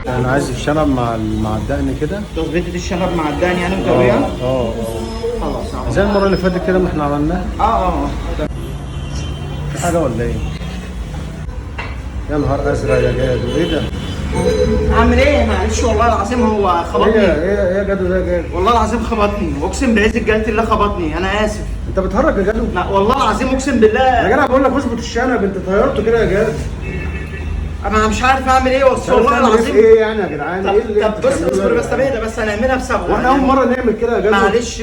انا عايز الشنب مع الدقن كده. تظبيطة الشنب مع الدهن يعني مكوية؟ خلاص زي المره اللي فاتت كده ما احنا عملناها. في حاجه ولا ايه؟ يا نهار ازرق يا جاد، وايه ده؟ عامل ايه؟ معلش والله العظيم هو خبطني. ايه يا جدو ده يا جدو؟ والله العظيم خبطني، اقسم بعز الجلالة الله خبطني، انا اسف. انت بتهرج يا جدو؟ لا والله العظيم اقسم بالله يا جدع بقول لك اظبط الشنب، انت طيرته كده يا جدو. انا مش عارف اعمل ايه بس والله العظيم. ايه يعني يا جدعان؟ ايه اللي طب بص اصبر بس، اهدى بس هنعملها بصبر. واحنا اول مره نعمل كده يا جدو.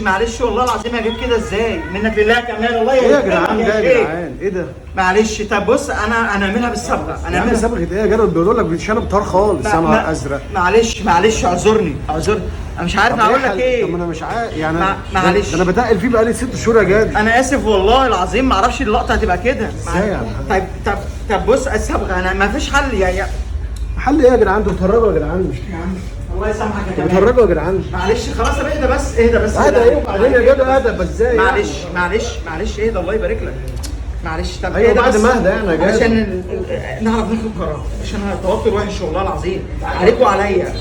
معلش والله العظيم هجيب كده ازاي؟ منك لله كمان والله. ايه يا جدعان ده يا جدعان؟ ايه ده؟ معلش طب بص انا هنعملها بالصبغه. هنعملها صبغه ايه يا جدع؟ بيقولوا لك بالشنب طار خالص. يا نهار ازرق. معلش اعذرني انا مش عارف اقول لك ايه. طب انا مش عارف يعني. معلش انا بتقل فيه بقالي 6 شهور يا جدع. انا اسف والله العظيم ما اعرفش اللقطه هتبقى كده. ازاي يعني؟ طب بص الصبغه انا ما فيش حل يعني. حل ايه يا جدعان؟ انتوا بتهرجوا يا جدعان. يا عم الله يسامحك يا جدعان. بتهرجوا يا جدعان. معلش خلاص اهدى بس اهدى ايه وبعدين يا جدع؟ اهدى بس ازاي؟ معلش اهدى الله يبارك لك. معلش طب ايوه بعد ما اهدى يعني يا جدع عشان نعرف ناخد قرار، عشان التوتر وحش والله العظيم عليك وعليا.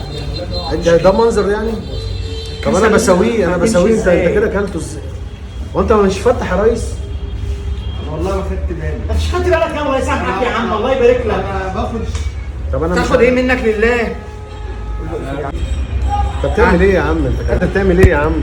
ده منظر يعني. طب انا بسويه انت كده اكلته ازاي؟ وانت مش فاتح يا ريس؟ والله ما خدت بالي. مش خدت بالك يا الله يسامحك يا عم الله يبارك لك. انا باخد. طب انا تاخد ايه منك لله؟ انت بتعمل ايه يا عم؟ انت بتعمل ايه يا عم؟